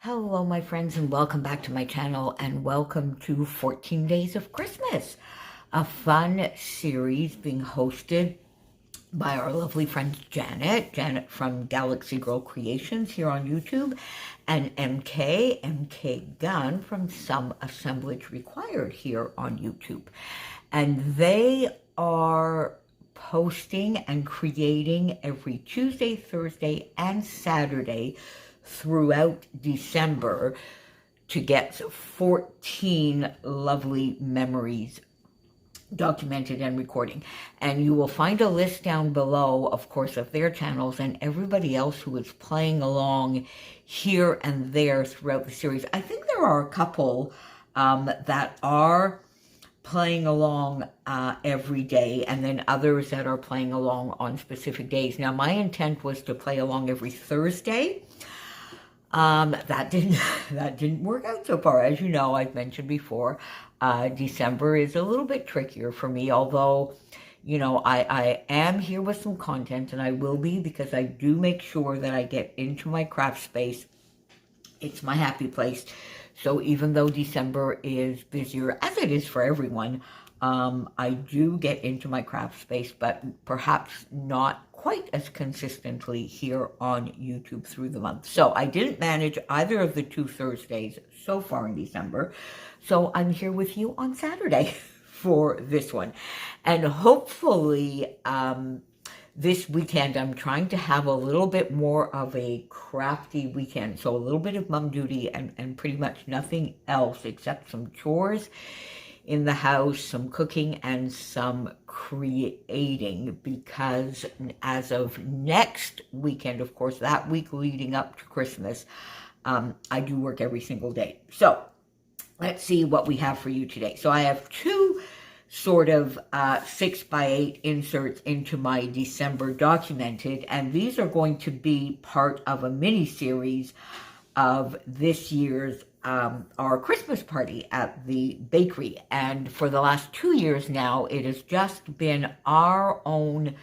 Hello, my friends, and welcome back to my channel, and welcome to 14 Days of Christmas, a fun series being hosted by our lovely friend Janet from Galaxy Girl Creations here on YouTube, and MK Gunn from Some Assemblage Required here on YouTube. And they are posting and creating every Tuesday, Thursday, and Saturday throughout December to get 14 lovely memories documented and recording. And you will find a list down below, of course, of their channels and everybody else who is playing along here and there throughout the series. I think there are a couple that are playing along every day, and then others that are playing along on specific days. Now, my intent was to play along every Thursday. That didn't work out so far. As you know, I've mentioned before, December is a little bit trickier for me, although, you know, I am here with some content, and I will be, because I do make sure that I get into my craft space. It's my happy place. So even though December is busier, as it is for everyone, I do get into my craft space, but perhaps not quite as consistently here on YouTube through the month. So I didn't manage either of the two Thursdays so far in December. So I'm here with you on Saturday for this one. And hopefully, this weekend, I'm trying to have a little bit more of a crafty weekend. So a little bit of mom duty and pretty much nothing else except some chores in the house, some cooking, and some creating, because as of next weekend, of course, that week leading up to Christmas, I do work every single day. So let's see what we have for you today. So I have two sort of 6x8 inserts into my December documented, and these are going to be part of a mini series of this year's our Christmas party at the bakery. And for the last 2 years now, it has just been our own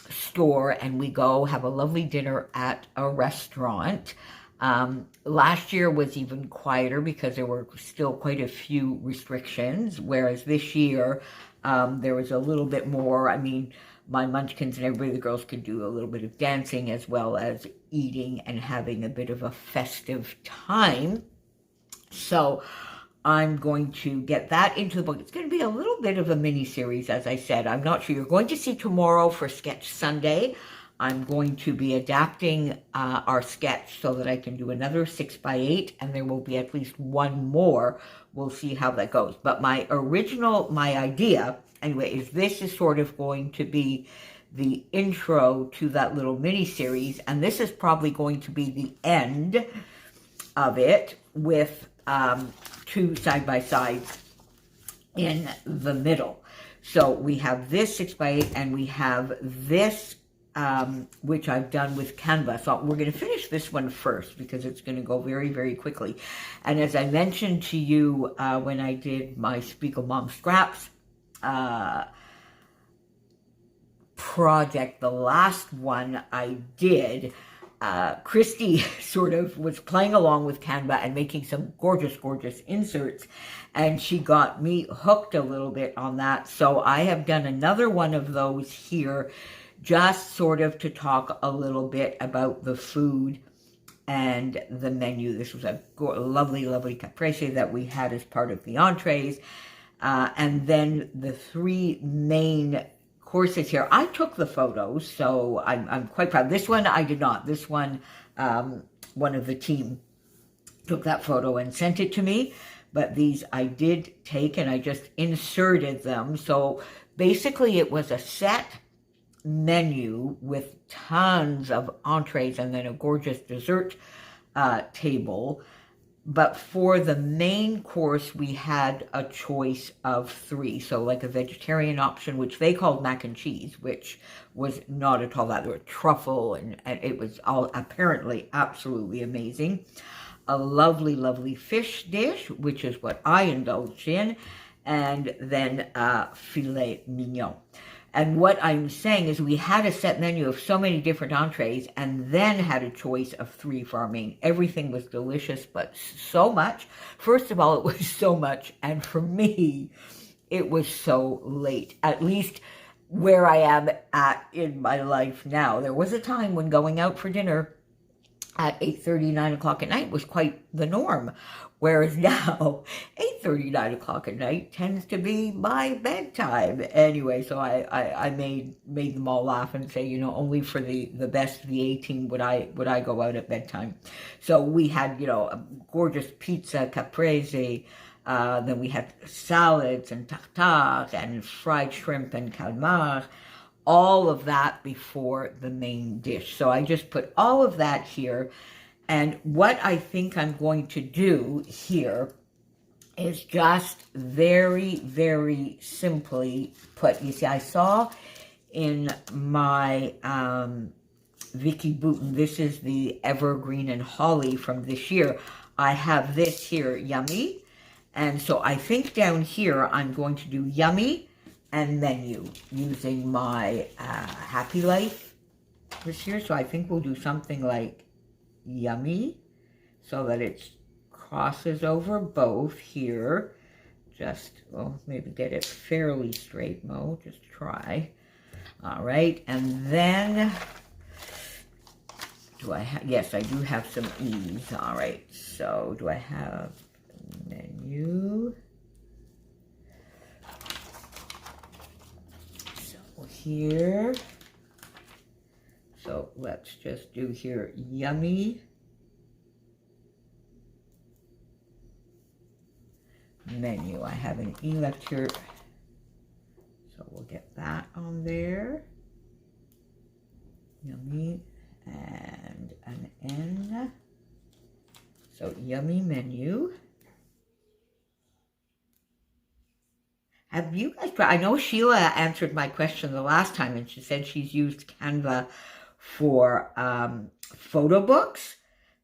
store, and we go have a lovely dinner at a restaurant. Last year was even quieter because there were still quite a few restrictions, whereas this year there was a little bit more. I mean, my munchkins and everybody, the girls, could do a little bit of dancing as well as eating and having a bit of a festive time. So I'm going to get that into the book. It's going to be a little bit of a mini series, as I said. I'm not sure. You're going to see tomorrow for Sketch Sunday. I'm going to be adapting our sketch so that I can do another 6x8, and there will be at least one more. We'll see how that goes. But my idea, anyway, is this is sort of going to be the intro to that little mini series, and this is probably going to be the end of it with two side-by-sides in the middle. So we have this 6x8, and we have this which I've done with Canva. So we're going to finish this one first because it's going to go very, very quickly. And as I mentioned to you when I did my Spiegel Mom Scraps project, the last one I did, Christy sort of was playing along with Canva and making some gorgeous, gorgeous inserts, and she got me hooked a little bit on that. So I have done another one of those here, just sort of to talk a little bit about the food and the menu. This was a lovely, lovely caprese that we had as part of the entrees. And then the three main courses here. I took the photos, so I'm quite proud. This one I did not. This one, one of the team took that photo and sent it to me. But these I did take, and I just inserted them. So basically it was a set menu with tons of entrees and then a gorgeous dessert table. But for the main course, we had a choice of three. So like a vegetarian option, which they called mac and cheese, which was not at all that. There were truffle, and it was all apparently absolutely amazing. A lovely, lovely fish dish, which is what I indulged in, and then filet mignon. And what I'm saying is we had a set menu of so many different entrees and then had a choice of 3 for our main. Everything was delicious, but so much. First of all, it was so much. And for me, it was so late, at least where I am at in my life now. There was a time when going out for dinner at 8:30, 9 o'clock at night was quite the norm. Whereas now, 8:30, 9 o'clock at night tends to be my bedtime. Anyway, so I made them all laugh and say, you know, only for the best of the 18 would I go out at bedtime. So we had, you know, a gorgeous pizza, caprese, then we had salads and tartare and fried shrimp and calmar, all of that before the main dish. So I just put all of that here. And what I think I'm going to do here is just very, very simply put. You see, I saw in my Vicky Bouton, this is the Evergreen and Holly from this year. I have this here, Yummy. And so I think down here I'm going to do Yummy and Menu using my Happy Life this year. So I think we'll do something like Yummy so that it crosses over both here. Just, well, maybe get it fairly straight, Mo. Just try. All right. And then, do I have, yes, I do have some E's. All right. So do I have Menu? So here. So let's just do here Yummy Menu. I have an E left here, so we'll get that on there. Yummy and an N. So Yummy Menu. Have you guys, I know Sheila answered my question the last time and she said she's used Canva for photo books,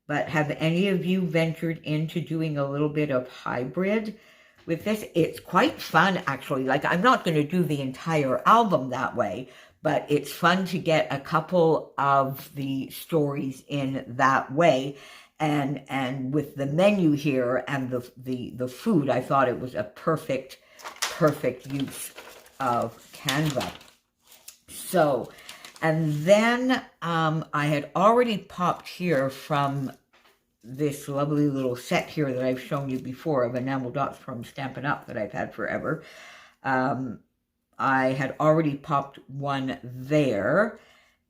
but have any of you ventured into doing a little bit of hybrid with this? It's quite fun, actually. Like, I'm not going to do the entire album that way, but it's fun to get a couple of the stories in that way. And with the menu here and the food, I thought it was a perfect use of Canva. So, and then I had already popped here from this lovely little set here that I've shown you before of enamel dots from Stampin' Up! That I've had forever. I had already popped one there,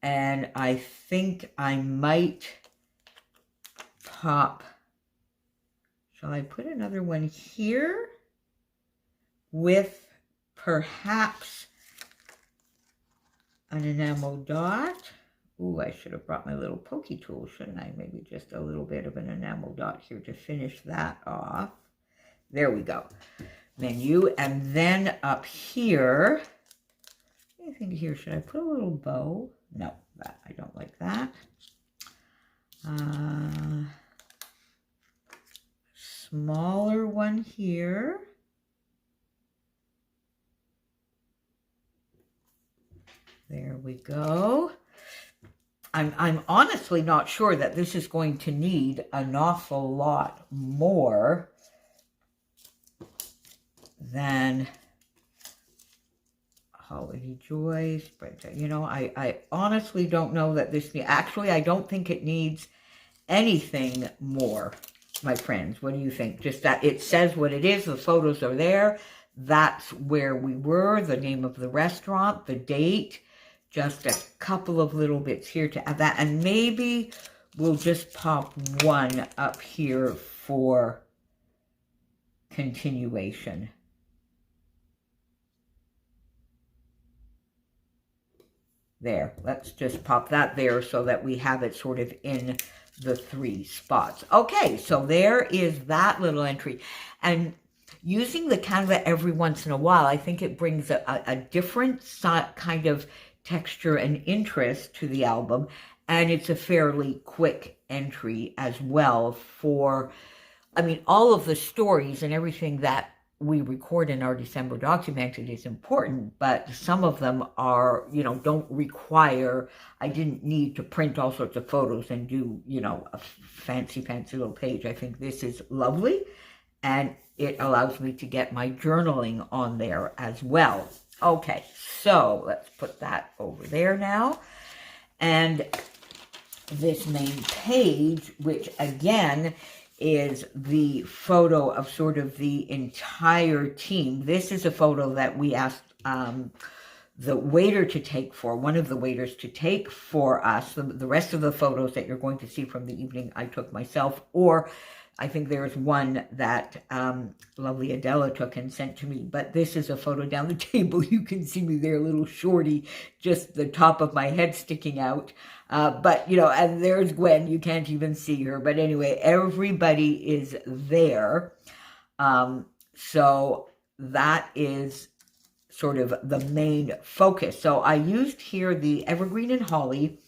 and I think I might pop, shall I put another one here with perhaps an enamel dot? Ooh, I should have brought my little pokey tool, shouldn't I? Maybe just a little bit of an enamel dot here to finish that off. There we go. Menu. And then up here, anything here, should I put a little bow? No, that I don't like that. Smaller one here. There we go. I'm honestly not sure that this is going to need an awful lot more than Holiday Joys. But, you know, I honestly don't know that this, actually, I don't think it needs anything more, my friends. What do you think? Just that it says what it is. The photos are there. That's where we were, the name of the restaurant, the date. Just a couple of little bits here to add that. And maybe we'll just pop one up here for continuation. There, let's just pop that there so that we have it sort of in the 3 spots. Okay, so there is that little entry. And using the Canva every once in a while, I think it brings a different kind of texture and interest to the album, and it's a fairly quick entry as well for, I mean, all of the stories and everything that we record in our December documented is important, but some of them are, don't require, I didn't need to print all sorts of photos and do, a fancy little page. I think this is lovely, and it allows me to get my journaling on there as well. Okay, so let's put that over there now. And this main page, which again is the photo of sort of the entire team. This is a photo that we asked the waiter to take for, one of the waiters to take for us. The rest of the photos that you're going to see from the evening I took myself, or I think there's one that lovely Adela took and sent to me. But this is a photo down the table. You can see me there, a little shorty, just the top of my head sticking out. But, and there's Gwen. You can't even see her. But anyway, everybody is there. So that is sort of the main focus. So I used here the Evergreen and Holly.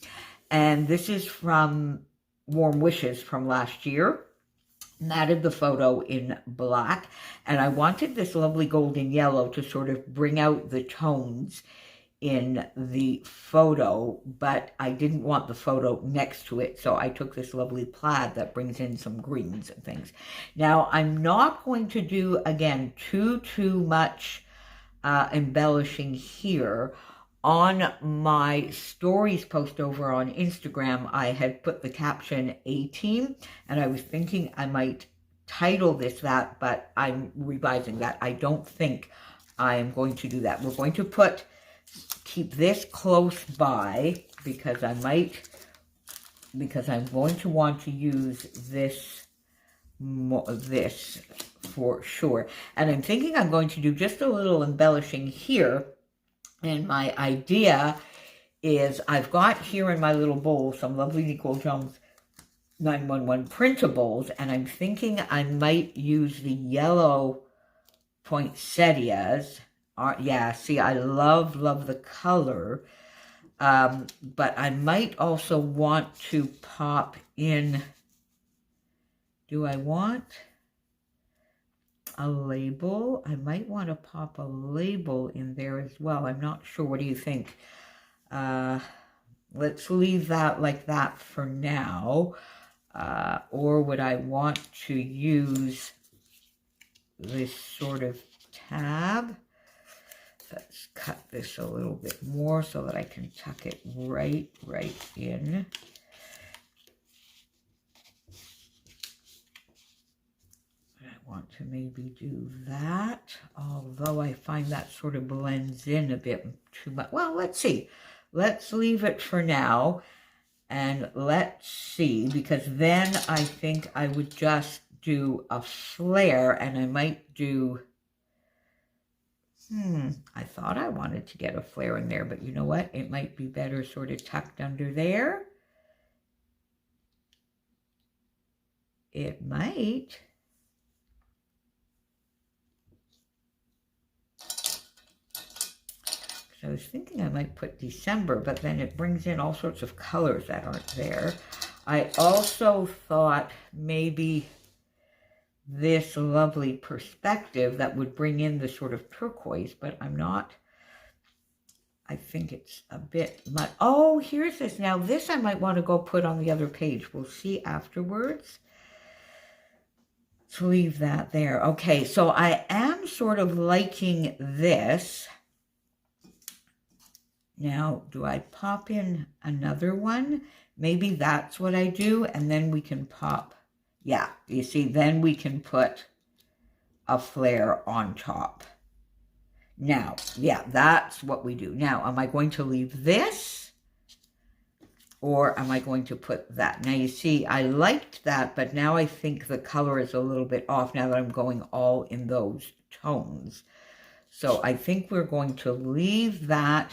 And this is from Warm Wishes from last year. And added the photo in black, and I wanted this lovely golden yellow to sort of bring out the tones in the photo, but I didn't want the photo next to it, so I took this lovely plaid that brings in some greens and things. Now, I'm not going to do, again, too much embellishing here. On my stories post over on Instagram, I had put the caption A-Team, and I was thinking I might title this that, but I'm revising that. I don't think I am going to do that. We're going to keep this close by because I'm going to want to use this for sure. And I'm thinking I'm going to do just a little embellishing here. And my idea is I've got here in my little bowl some lovely Nicole Jones 911 printables, and I'm thinking I might use the yellow poinsettias. Yeah, see, I love the color, but I might also want to pop in, do I want a label? I might want to pop a label in there as well. I'm not sure. What do you think? Let's leave that like that for now. Or would I want to use this sort of tab? Let's cut this a little bit more so that I can tuck it right in. Want to maybe do that, although I find that sort of blends in a bit too much. Well, let's see. Let's leave it for now, and let's see, because then I think I would just do a flare, and I might do, I thought I wanted to get a flare in there, but you know what? It might be better sort of tucked under there. It might. I was thinking I might put December, but then it brings in all sorts of colors that aren't there. I also thought maybe this lovely perspective that would bring in the sort of turquoise, but I'm not. I think it's a bit much. Oh, here's this. Now, this I might want to go put on the other page. We'll see afterwards. Let's leave that there. Okay, so I am sort of liking this. Now, do I pop in another one? Maybe that's what I do, and then we can pop, yeah, you see, then we can put a flare on top. Now, yeah, that's what we do. Now, am I going to leave this, or am I going to put that? Now, you see, I liked that, but now I think the color is a little bit off now that I'm going all in those tones. So I think we're going to leave that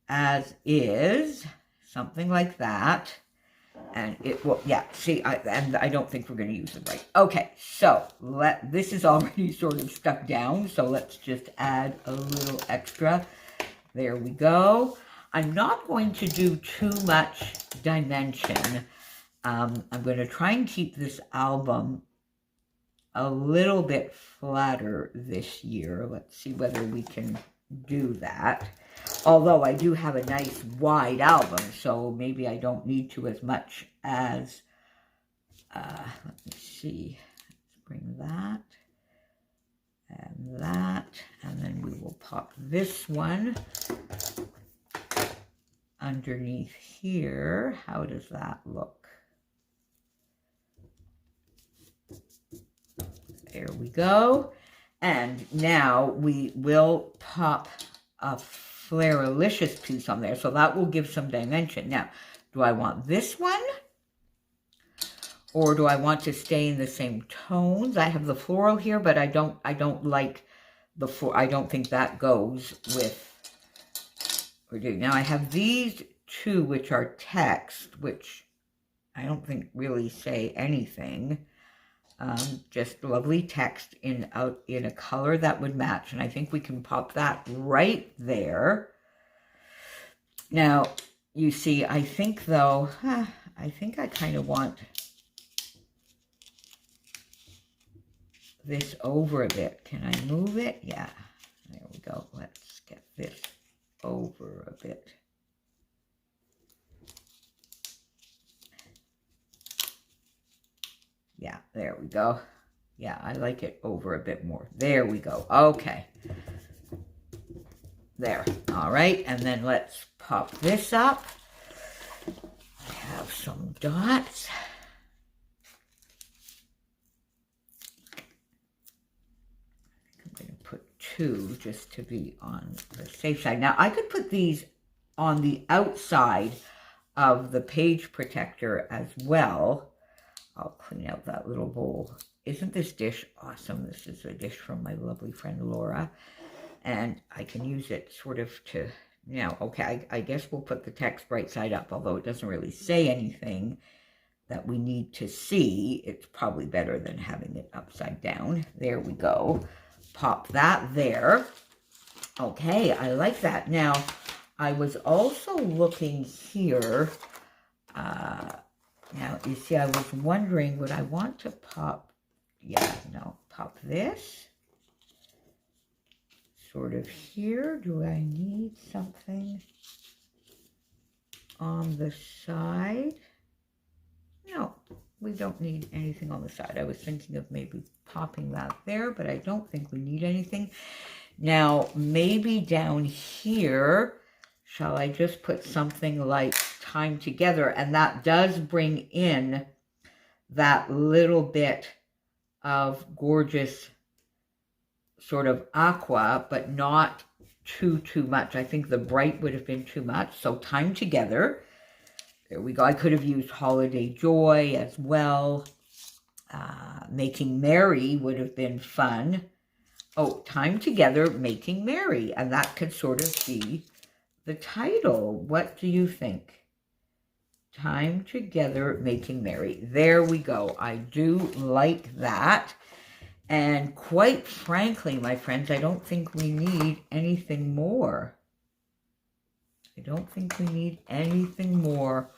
as is, something like that, and it will, yeah, see, I don't think we're going to use it right. Okay, so this is already sort of stuck down, so let's just add a little extra. There we go. I'm not going to do too much dimension. I'm going to try and keep this album a little bit flatter this year. Let's see whether we can do that. Although I do have a nice wide album, so maybe I don't need to as much as, let me see, let's bring that and that, and then we will pop this one underneath here. How does that look? There we go. And now we will pop a Flairalicious piece on there, so that will give some dimension. Now, do I want this one? Or do I want to stay in the same tones? I have the floral here, but I don't like the floral. I don't think that goes with what we're doing. Now I have these two, which are text, which I don't think really say anything. Just lovely text in a color that would match, and I think we can pop that right there. Now, you see, I think though, I think I kind of want this over a bit. Can I move it? Yeah, there we go. Let's get this over a bit. Yeah, there we go. Yeah, I like it over a bit more. There we go. Okay. There. All right, and then let's pop this up. I have some dots. I'm going to put two just to be on the safe side. Now, I could put these on the outside of the page protector as well. I'll clean out that little bowl. Isn't this dish awesome? This is a dish from my lovely friend Laura. And I can use it sort of to, now, okay, I guess we'll put the text right side up, although it doesn't really say anything that we need to see. It's probably better than having it upside down. There we go. Pop that there. Okay, I like that. Now, I was also looking here, now, you see, I was wondering, would I want to pop, pop this sort of here? Do I need something on the side? No, we don't need anything on the side. I was thinking of maybe popping that there, but I don't think we need anything. Now, maybe down here, shall I just put something like Time Together? And that does bring in that little bit of gorgeous sort of aqua, but not too much. I think the bright would have been too much. So Time Together. There we go. I could have used Holiday Joy as well. Making Merry would have been fun. Oh, Time Together, Making Merry. And that could sort of be the title. What do you think? Time Together, Making Merry. There we go. I do like that. And quite frankly, my friends, I don't think we need anything more. I don't think we need anything more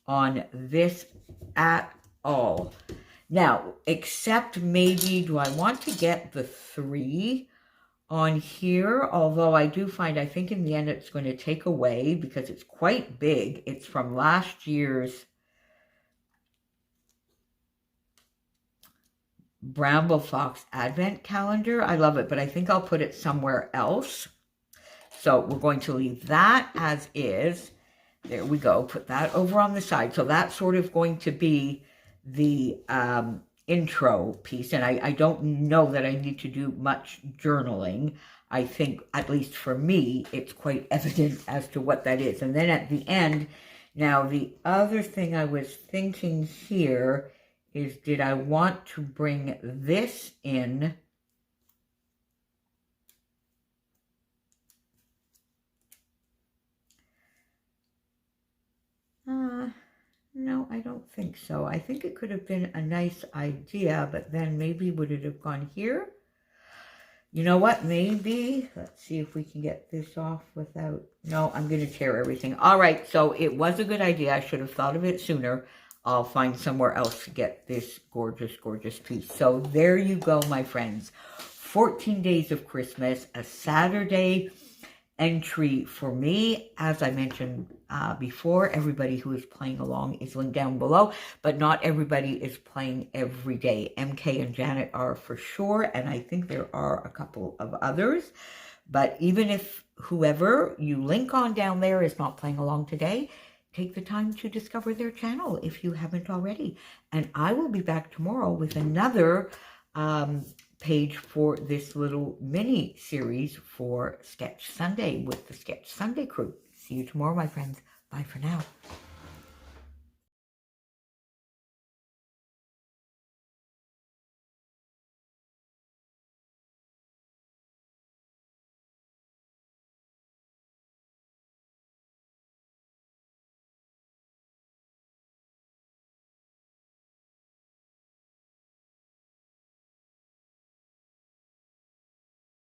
on this at all. Now, except maybe, do I want to get the 3 on here? Although I do find, I think in the end it's going to take away because it's quite big. It's from last year's Bramble Fox Advent Calendar. I love it, but I think I'll put it somewhere else. So we're going to leave that as is. There we go. Put that over on the side. So that's sort of going to be the intro piece. And I don't know that I need to do much journaling. I think, at least for me, it's quite evident as to what that is. And then at the end, now the other thing I was thinking here is, did I want to bring this in? No, I don't think so. I think it could have been a nice idea, but then maybe would it have gone here? You know what? Maybe. Let's see if we can get this off without... No, I'm going to tear everything. All right, so it was a good idea. I should have thought of it sooner. I'll find somewhere else to get this gorgeous, gorgeous piece. So there you go, my friends. 14 Days of Christmas, a Saturday entry for me. As I mentioned before, everybody who is playing along is linked down below, but not everybody is playing every day. MK and Janet are for sure, and I think there are a couple of others. But even if whoever you link on down there is not playing along today, take the time to discover their channel if you haven't already. And I will be back tomorrow with another page for this little mini series for Sketch Sunday with the Sketch Sunday crew. See you tomorrow, my friends. Bye for now.